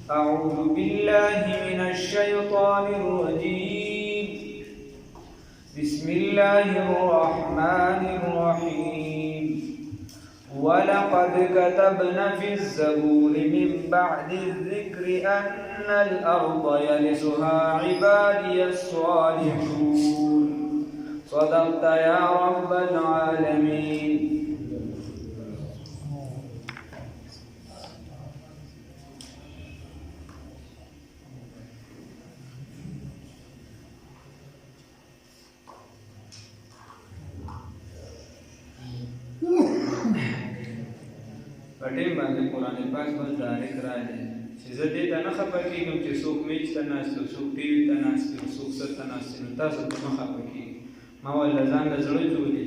أعوذ بالله من الشيطان الرجيم بسم الله الرحمن الرحيم ولقد كتبنا في الزبور من بعد الذكر أن الأرض يرثها عبادي الصالحون صدقت يا رب العالمين. پټې باندې قرآن پاک بل ذالک راځي چې زه دې ته نه خفه کېږم چې څوک میچ ته ناست وي، څوک ټي وي ته ناست وي، څوک څه ته ناست وي، نو تاسو ته مه خفه کېږئ. ما ویل ځان له زړه جوړې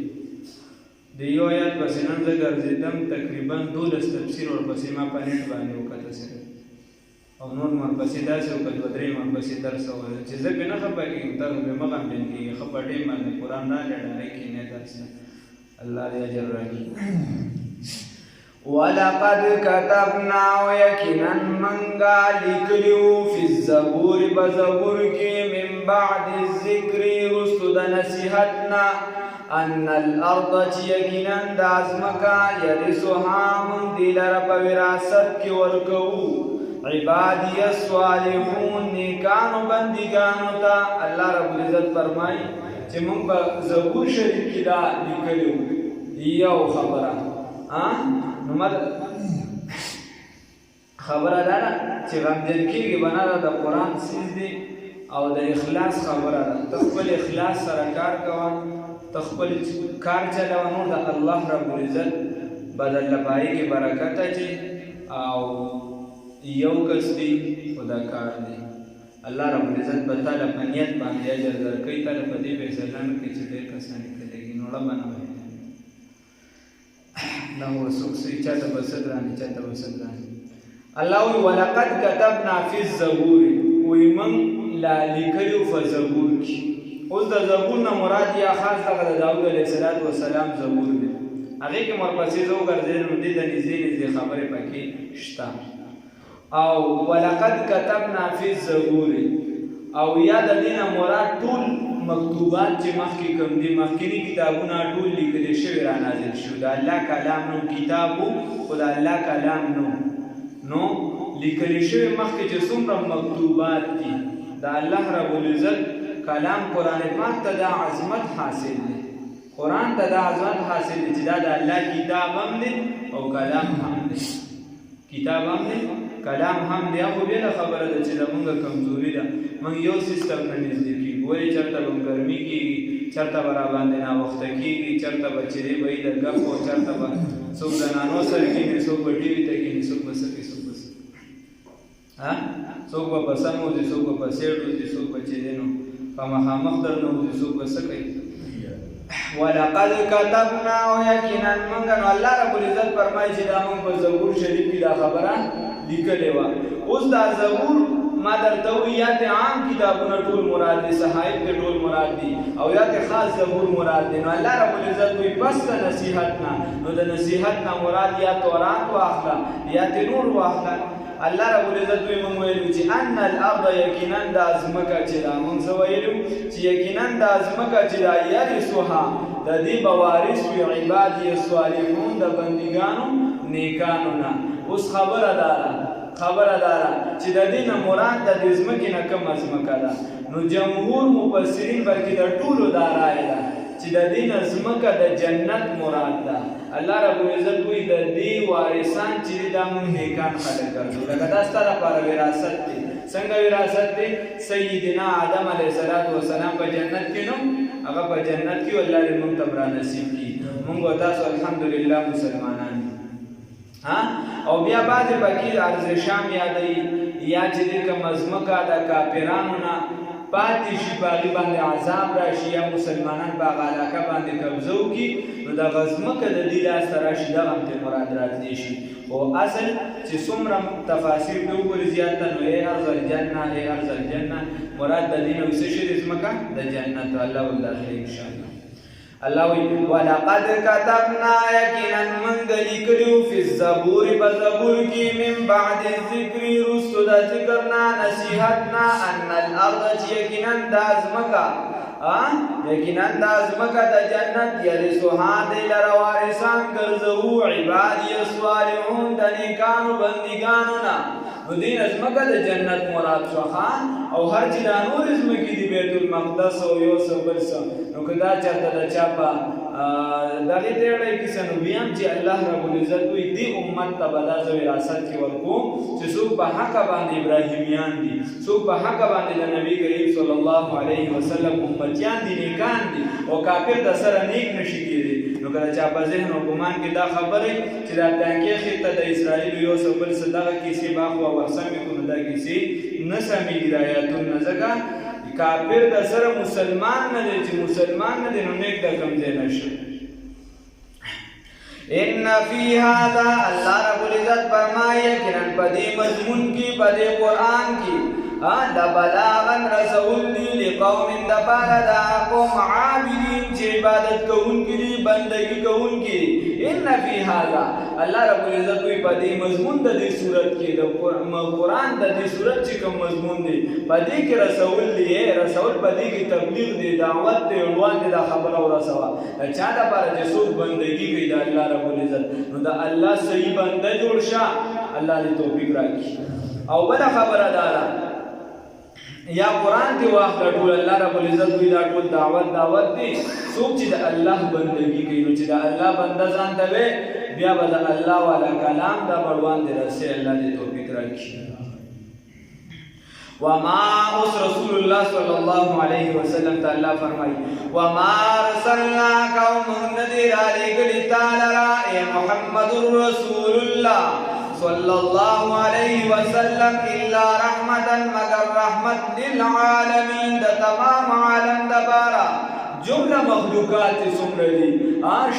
د یو آیات پسې نن زه ګرځېدم تقریبا 12 تفسیر ورپسې ما په نیټ باندې وکته سره او نور ورپسې داسې وکړ 2-3 ورپسې درس وویل چې زه پرې نه خفه کېږم، تاسو پرې مه غمجن کېږئ. ښه پټې باندې قرآن راغلی ډارۍ کښېنئ درس ته، الله دې اجر راکړي. ولقد كتبنا ويكنا منغا لكلو في الزبور بزبور کی من بعد الذكر رسد نصیحتنا ان الارض يكنا دازمکا يرثها من دلر پوراثت کی ورکو عبادی الصالحون نیکانو بندگانو تا. الله رب العزت فرمای چې موږ په زبور شریف کې دا لیکلو یو خبره نو خبره دا ده چې غمجن کېږي به نه، د قرآن څیز دی او د اخلاص خبره ده. ته خپل اخلاص سره کار کوه، ته خپل کار چلوه، نور د الله رب العزت به درله په هغې کې برکت اچي. او یو کس دی خو دا کار دی، الله رب العزت به تا له په نیت باندې اجر درکوي. تا له په دې فیصله نه کوي چې ډېر کسان یې کړېږي، نو ړه به نه وایي دا وسوک سوی چاته بسد رانی چاته بسد رانی. الله وی ولقد كتبنا في الزبور وی من لا لیکلو فزبور کی. اوس د زبور نه مراد یا خاص دغه د داود علیه السلام زبور دی. هغې کې ورپسې زه وګرځېدم نو دې ته نږدې نږدې خبرې پکې شته. او ولقد كتبنا في الزبور او یا د دې نه مراد ټول مکتوبات چې مخکې کوم دي، مخکینی کتابونه ټول لیکل شوي را نازل شو. د الله کلام نو کتابو خو د الله کلام نو لیکل شوي مخکې چې څومره مکتوبات دي د الله رب العزت کلام قرآن پاک ته دا عظمت حاصل دی. قرآن ته دا عظمت حاصل دی چې دا د الله کتاب هم دی او کلام هم دی. کتاب هم دی کلام هم دی. خو بیا خبره ده چې زمونږ کمزوري ده، موږ یو سیستم نه نږدې کېږو. ولې چېرته به ګرمي کېږي، چېرته به راباندې ناوخته کېږي، چېرته به چې دی به یې د ګپ او چېرته به څوک د نانو سره کېني، څوک به ټي وي ته کېني، څوک به څه کوي، څوک به څه څوک به په سم وځي، څوک به په سیټ وځي، څوک به چې دی نو په مخامخ درنه وځي، څوک به څه کوي. ولقد كتبنا ويقينا موږ نو الله رب العزت فرمایي چې دا موږ په زبور شریف کې دا خبره لیکلې وه. اوس دا زبور ما درته ووایي یا ته عام کتابونه ټول مراد دي، صحایف ته ټول مراد دي، او یا ته خاص زبور مراد دي. نو الله رب العزت وایي پس د نصیحت نه، نو د نصیحت نه مراد یا تورات واخله یا ته نور واخله. الله رب العزت وایي موږ ویلو چې ان الارض یقینا دا ځمکه چې دا موږ څه ویلو چې یقینا دا ځمکه چې دا یرثها د دې به وارث وي عبادي الصالحون د بندګانو نیکانو نه. اوس خبره داره چې د دې نه مراد د دې ځمکې نه کومه ځمکه ده. نو جمهور مفسرین بلکې د ټولو دا رایه ده چې د دې نه ځمکه د جنت مراد ده. الله رب العزت وایي د دې وارثان چې دي دا موږ نیکان خلک ګرځو. لکه دا ستا لپاره وراثت دی. څنګه وراثت دی؟ سیدنا آدم علیه السلام په جنت کې نو هغه په جنت کې الله دې موږ ته برانصیب کړي. موږ او تاسو الحمدلله مسلمانان او بیا بعضې پکې ارض شام یادوي یا چې دې کومه ځمکه د کافرانو نه پاتې شي، په هغې باندې عذاب راشي یا مسلمانان په هغه علاقه باندې قبضه وکړي، نو دغه ځمکه د دې لاسته راشي، دغه هم ترې مراد راتلی شي. خو اصل چې څومره تفاسیر پرې وګوري زیاته نو ای ارض الجنه مراد د دې نه څه شي د ځمکه د جنت. الله ولداخلي انشاءالله. الله وی ولقد كتبنا یقینا من لیکلو فی الزبور بزبور کی من بعد الذکر رسل ذکرنا نصیحتنا ان الارض یقینا دازمکا یقینا دازمکا د جنت یرثها دل وارثان ګرځو عبادی الصالحون د نیکانو بندگانو نا دین ازمکا د جنت مراد شوخان او هر چې د نور ازمکی دی بیت المقدس او یو څه بل څه نو کدا چرته د چاپا دغه ډېرې کیسه نو بیا چې الله رب العزت وي دی امت ته بدا زو وراثت کې ورکو چې څوک په حق باندې ابراهیمیان دي څوک په حق باندې د نبی کریم صلی الله علیه وسلم امتیان دي نیکان دي او کافر د سره نیک نشي کېږي نو کله چې په ذهن او ګمان کې دا خبره چې دا ټانکې خطه د اسرائیل یو څه بل څه دغه کیسې باخوا ورسمې کو دا کیسې نسمې هدایتونه ځکه کافر د سره مسلمان نه دی چې مسلمان نه دی نو نیک د کم ځای نشي ان فی هذا الله رب العزت فرمایي یقینا په دې مضمون کې په دې قران کې دا بلاغن رسول دی لقوم دپاره دا قوم عابدین چې عبادت کوونکي دي بندګي کوونکي ان فی هذا الله رب العزت وی په دې مضمون د دې صورت کې د قران د دې صورت چې کوم مضمون دی په دې کې رسول دی رسول په دې کې تبلیغ دی دعوت دی عنوان دی دا خبره ورسوه چا دپاره چې څوک بندګي کوي د الله رب العزت نو د الله صحیح بنده جوړ شه الله دې توفیق راکړي او بل خبره ده یا قرآن دی واخله ټول الله رب العزت وی دا ټول دعوت دی څوک چې د الله بندګي کوي نو چې د الله بنده ځان ته وي بیا به د الله والا کلام دا بړوان دی رسي الله دې توفیق راکړي وما اس رسول الله صلی الله علیه وسلم ته الله فرمایي وما ارسلنا قوم نذير علیک تعالی اے محمد رسول الله صلی الله علیه وسلم الا رحمتا مگر رحمت للعالمین د تمام عالم دپاره جمله مخلوقات څومره دي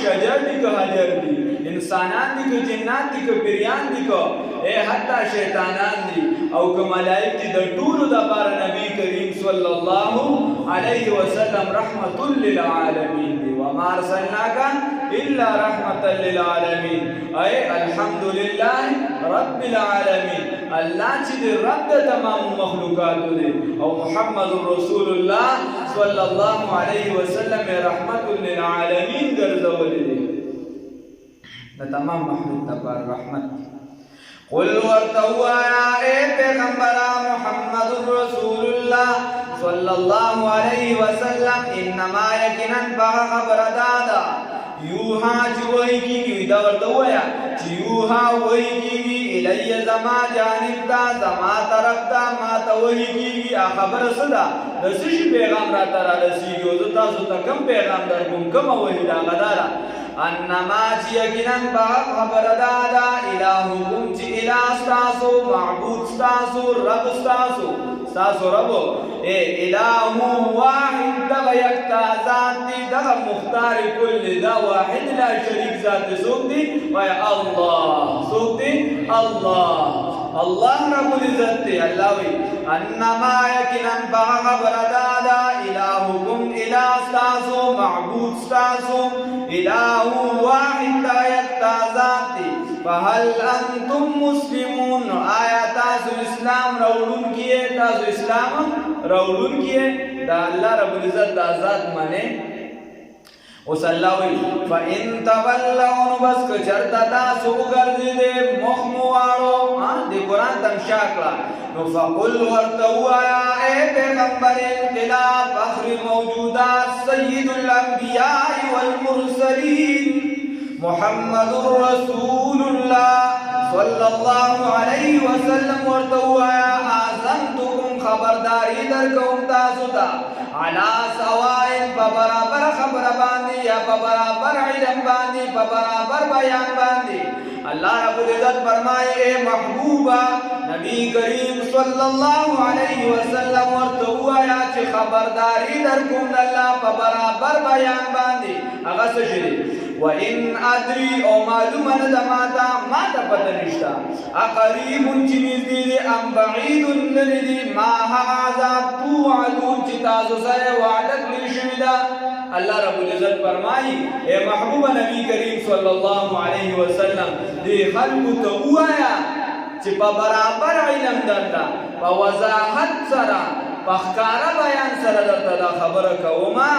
شجر دي که حجر دي انسانان دي که جنات دي که پیریان دي که حتی شیطانان دي او که ملائک دي د ټولو دپاره نبی کریم صلی الله علیه وسلم رحمت للعالمین دي وما ارسلناک الا رحمتا للعالمین اے الحمد لله رب العالمین الله چې د رب د تمام مخلوقاتو دی او محمد رسول الله صلی الله علیه وسلم رحمت للعالمین ګرځولې دی د تمام مخلوق لپاره رحمت قل ورتوا اے پیغمبر محمد رسول الله صلی الله علیه وسلم انما یقینا خبر دادا یوها چې وایي کېږي دا ورته ووایه چې یوها وایي کېږي الی زما جانب ته زما طرف ته ما ته وایي کېږي خبره څه ده د څه شي پیغام راته رارسېږي او زه تاسو ته کوم پیغام در کوم کومه وایي دا هغه دا ده انما چې یقینا خبره دا ده الهکم چې اله ستاسو معبود ستاسو رب ستاسو رب اله واحد دغه یکتا ذات دی دغه مختار کل دا واحد لا شریک ذات څوک دی وای الله څوک دی الله رب العزت دی الله وی انما یقینا خبره دا ده الهکم اله ستاسو معبود ستاسو اله واحد دا یکتا ذات دی فهل انتم مسلمون آیا تاسو اسلام راوړون کیه تاسو اسلام راوړون کیه دا الله رب العزت دا ذات معنی اوس الله وی فان تولوا بس که چرتا تاسو وګرځي دې مخ مو واړو دې قران تم شاکړه نو فقل ورتوا اے پیغمبر انقلاب فخر موجودات سید الانبیاء والمرسلین محمد رسول الله صلی الله علیه وسلم ورتوا اذنتکم خبرداری درکوم تاسو ته علی سواء برابر خبر باندې یا برابر علم باندې برابر بیان باندې اللہ رب العزت فرمائے اے محبوبہ نبی کریم صلی اللہ علیہ وسلم ورته یا چې خبرداری در کوم الله په برابر بیان باندې هغه څه شي و ان ادري او معلومه نه ده ما ته پته نشته اقریب چې نږدې دي ام بعید لري ما هذا توعدون چې تاسو سره وعده کړی شوی ده الله رب العزت فرمایي اے محبوب نبی کریم صلی الله علیه وسلم دې خلکو ته وایا چې په برابر علم درته په وضاحت سره په ښکاره بیان سره درته دا خبره کومه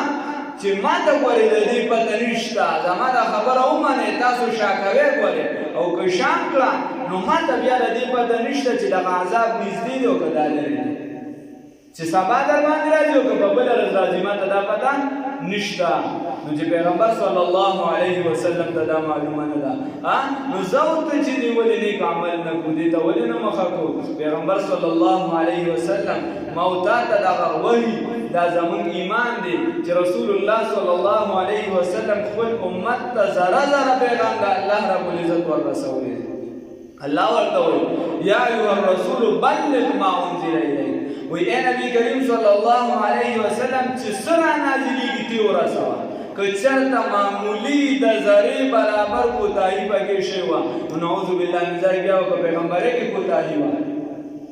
چې ما ته ګورې د دې پته نشته زما دا خبره ومنئ تاسو شا کوئ ګورې او که شا کړه نو ما ته بیا د دې پته نشته چې دغه عذاب نږدې دی او که دا لرې دی چې سبا در باندې راځي او که په بله ورځ راځي ما ته دا پته نشته نو چې پیغمبر صلی الله علیه وسلم ته دا معلومه نه ده نو زه ورته چې دې ولې نیک عمل نه کړو دې ته ولې نه مخه کړو پیغمبر صلی الله علیه وسلم ما او تا ته دغه وحي دا زمون ایمان دی چې رسول الله صلی الله علیه وسلم خپل امت ته ذره ذره پیغام د الله رب العزت ورسولی الله ورته وایي یا ایها الرسول بلغ ما انزل الیک وی اے نبی کریم صلی الله علیه وسلم چې سره نازلیږي تی ورسوه که چېرته معمولي د ذرې برابر کوتاهي پکې شوې وه نو نعوذ بالله من ذلک بیا به په پیغمبرۍ کې کوتاهي وه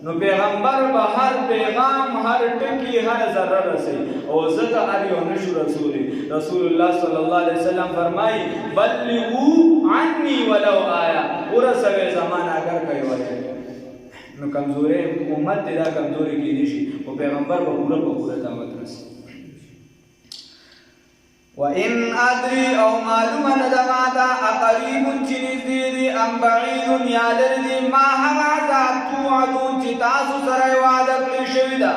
نو پیغمبر به هر پیغام هر ټکی هر ذره رسوي او ځکه هر یو نشو رسولی رسول الله صلی الله علیه وسلم فرمایي بلغوا عني ولو آیه ورسوئ زمان اگر کوي وایي نو کمزوري امت دې دا کمزوري کېدی شي خو پیغمبر به پوره دعوت رسوي وَإِنْ أَدْرِي أَوْ مَعْلُومَ نَدَمَاتَ أَقَرِيبٌ چِنِزْدِي دِي أَمْ بَعِيدٌ يَادَرِ دِي مَا هَغَا عَذَابْ تُوعَدُونَ چِ تاسو سره وعده کړی شوی ده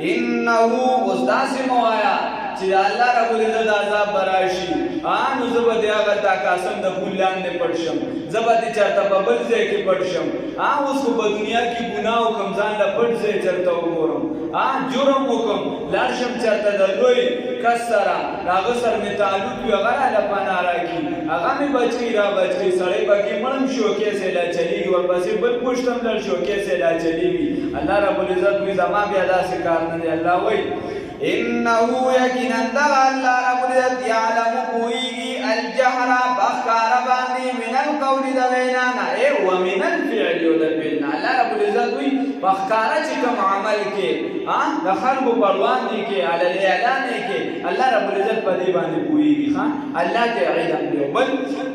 إِنَّهُ اوس داسې مو وایه چې الله رب العزت عذاب به راشي نو زه به د هغه دا قاسم د پول لاندې پټ شم زه به دې چېرته په بل ځای کې پټ شم اوس خو په دنیا کې ګناه وکړم ځان له پټ ځای چېرته وګورم جرم وکړم لاړ شم چېرته د لوی کس سره د هغه سره مې تعلق وي هغه راله پناه راکړي هغه مې بچ کړي را بچ کړي سړی پکې مړم شوکې سې لا چلېږي ورپسې بل پوښت هم لړ شوکې سې لا چلېږي الله رب العزت وایي زما بیا داسې کار نه دی الله وایي إنه يقينا دغه الله رب العزت يعلم پوهیږي الجهر بخار باندې من القول د وینا نه ومن الفعل د فعل الله رب العزت وایي بخار چې کوم عمل کې د خلکو په وړاندې کې علی الاعلان کې الله رب العزت په دې باندې پوهیږي الله ته علم دی بل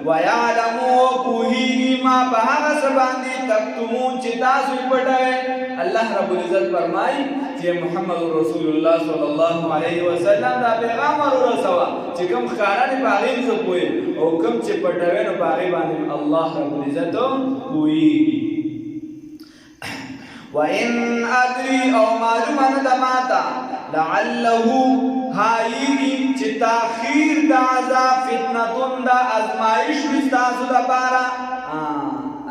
ويعلم پوهیږي ما په هغه څه باندې تکتمون چې تاسو پټوئ الله رب العزت فرمایي چې محمد رسول الله صلی الله علیه وسلم دا پیغام ورسوه چې کوم ښکاره دی په هغې زه پوهېږم او کوم چې پټوي نو په هغې باندې الله رب العزت پوهېږي وَإِنْ أَدْرِي أَوْ مَعْلُومَ نَدَمَاتَ لَعَلَّهُ هَایِږي چې تاخیر د عذاب فتنتون د ازمایش وي ستاسو دپاره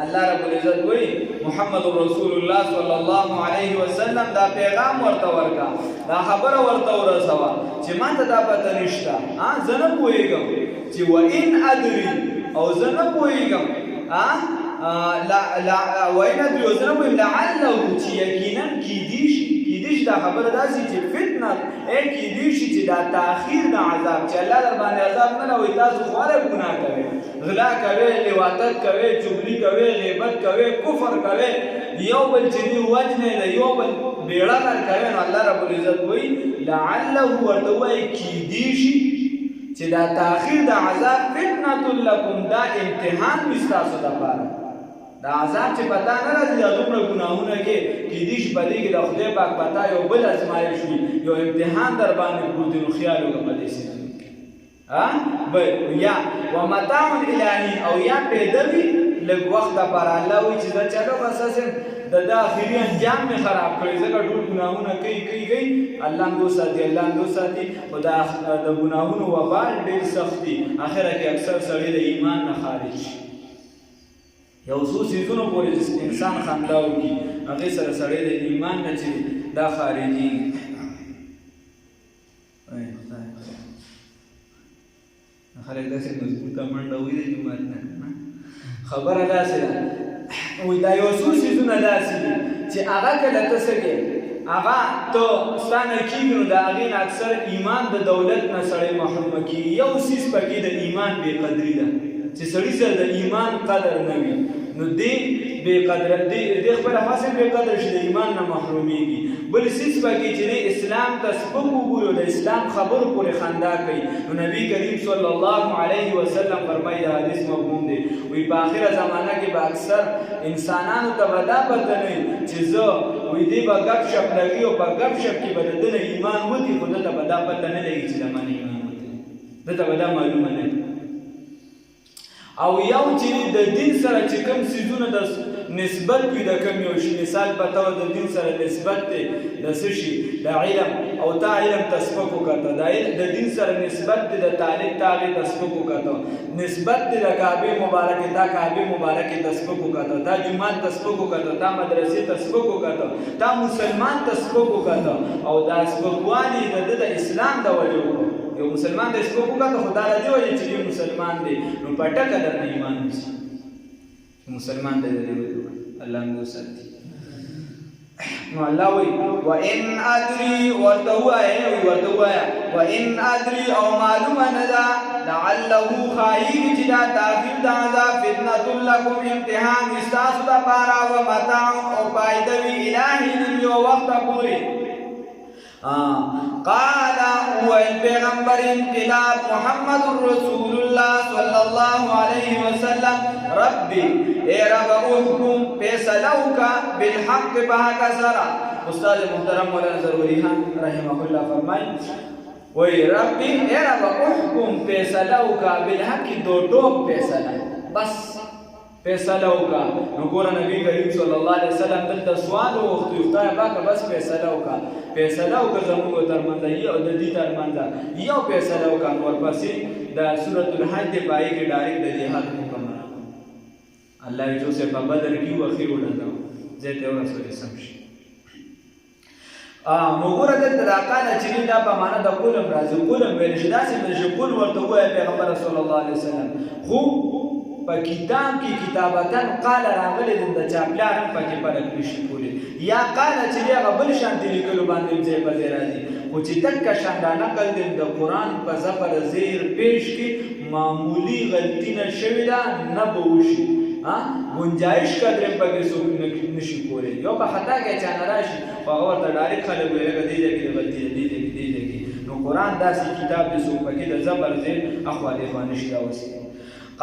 الله رب العزت وایي محمد رسول الله صلی الله علیه وسلم دا پیغام ورته ورکا دا خبره ورته ورسوه چې ما ته دا پته نشته زه نه پوهېږم چې وَإِنْ أَدْرِي او زه نه پوهېږم وَإِنْ أَدْرِي او زه نه پوهېږم لعله چې یقینا کیدی شي دا خبره داسې چې فتنه کیدی شي چې دا تاخیر د عذاب چې الله در باندې عذاب نه راوړي تاسو خورا ګناه کوئ غلا کوئ لواطت کوئ چغلي کوئ غیبت کوئ کفر کوئ یو بل چې دی وجنې د یو بل بیړه کار کوئ نو الله رب العزت وایي لعله ورته وایي کیدی شي چې دا تاخیر د عذاب فتنة لکم دا امتحان وي ستاسو دپاره دا عذاب چې پتا نه راځي دا دومره ګناهونه کې کیدی شي په دې کې د خدای پاک پتا یو بل ازمایش وي یو امتحان در باندې پروت دی نو خیال وکړه په دې سره یا ومتاع الهی او یا پیدا وي لږ وخت دپاره الله وایي چې دا چلو بس د آخري انجام مې خراب کړی ځکه ټول ګناهونه کوي الله هم دو ساتي خو د ګناهونو وبال ډېر سخت دي اخره کې اکثر سړی د ایمان نه خارج شي یو څو څیزونو پورې چې انسان خندا وکړي هغې سره سړی د ایمان نه چې دا خارجي خلک داسې مضبوطه منډه وایي د جومات نه خبره داسې ده وایي دا یو څو څیزونه داسې دي چې هغه کله ته څه کوې هغه ته ستا نه کېږي نو د هغې نه اکثر ایمان د دولت نه سړی محرومه کېږي یو څیز پکې د ایمان بې قدري ده چې سړي سره د ایمان قدر نه وي نو دې بې قدره دې خپله خاصه بې قدره شي د ایمان نه محرومیږي بل څیز پکې چې د اسلام ته سپک وګوري او د اسلام خبرو پورې خندا کوي نو نبي کریم صلی الله علیه وسلم فرمایي د حدیث مفهوم دی وایي په آخره زمانه کې به اکثر انسانانو ته به دا پته نه وي چې زه وایي دې به ګپ شپ لګي او په ګپ شپ کې به د ده نه ایمان وتي خو ده ته به دا پته نه لګي چې د ما نه ایمان وتي ده ته به دا معلومه نه وي او یو چې د دین سره چې کوم څیزونه د نسبت وي د کوم یو شي مثال په طور د دین سره نسبت دی د څه شي د علم او تا علم ته سپک وکړه د دین سره نسبت دی د تعلیم ته هغې ته سپک وکړه نسبت دی د کعبې مبارکې تا کعبې مبارکې ته سپک وکړه تا جومات ته سپک وکړه تا مدرسې ته سپک وکړه تا مسلمان ته سپک وکړه او دا سپکوالي د ده د اسلام د وجې وکړه یو مسلمان د سپک وکړه خو دا د دې وجې چې یو مسلمان دی نو په ټکه درنه ایمان وشي مسلمان دی د دې وجې الله موږ وساتي نو الله وایي وان ادري ورته ووایه وان ادري او معلومه نه ده لعله خایي چې دا تاخیر د عذاب فتنة لکم امتحان وي ستاسو دپاره ومتاع او فایده وي الی حین یو وخته پورې قال والبيغمبر انقلاب محمد رسول الله صلى الله عليه وسلم ربي اے رب احکم فیصلوکا بالحق بحق سرا استاد محترم مولانا ضروری خان رحمه الله فرمائی وی ربی اے رب احکم فیصلوکا بالحق دو ټوک فیصله بس فیصله وکړه نو ګوره نبی کریم صلی الله علیه وسلم دلته سوال وغوښتو خدای پاکه بس فیصله وکړه زموږ ترمنځ او د دې ترمنځ یو فیصله وکړه ورپسې د سورة الحج د پای کې ډایرکټ د جهاد حکم راغلی الله یې جو سے په بدر کې واخیر ولندو زه ته ورسول سم شي نو ګوره دلته دا قاله چې دا په معنا د کولم راځي کولم ویل شي داسې چې کول ورته وایي پیغمبر صلی الله علیه وسلم خو په کتاب کې کتابتن قال راغلی د چاپلار هم پکې فرق نشي کولی یا قال چې هغه بل شان دی لیکلو باندې ځای په ځای راځي خو چې دکه شان دا نقل دی د قرآن په زبر زیر پیش کې معمولی غلطي نه شوې ده نه به وشي گنجائش قدر پکې څوک نشي کولی یو په خطا کې چا نه راشي خو هغه ورته ډایرکټ خلک وایي لکه دې ځای کې غلطي ده دې ځای کې نو قرآن داسې کتاب دی څوک پکې د زبر زیر اخوا دېخوا نشي راوستلی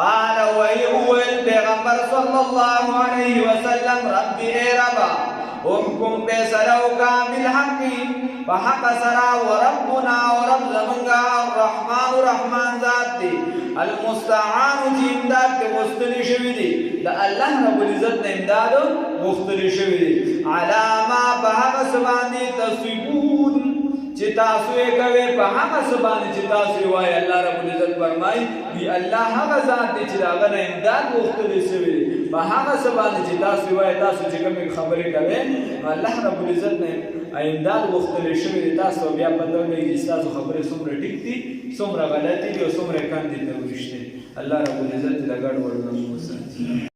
قال وهو البيغمبر صلى الله عليه وسلم ربي اے ربا احكم فیصلوکا بالحق فحق سرا وربنا ورب زمنگا الرحمن رحمان ذات دی المستعان چې امداد کې غوښتلی شوي دي د الله رب العزت نه امداد غوښتلی شوي دي علی ما په هغه څه باندې تصیبون چې تاسو یې کوئ په هغه څه باندې چې تاسو یې وایي الله رب العزت فرمایي وي الله هغه ذات دی چې د هغه نه امداد غوښتلی شوی دی په هغه څه باندې چې تاسو یې وایي تاسو چې کومې خبرې کوئ الله رب العزت نه امداد غوښتلی شوی دی تاسو بیا پته ولګي چې ستاسو خبرې څومره ټیک دي څومره غلطې دي او څومره کم دي ته وریښتې الله رب العزت د ګډ وډ نه وساتي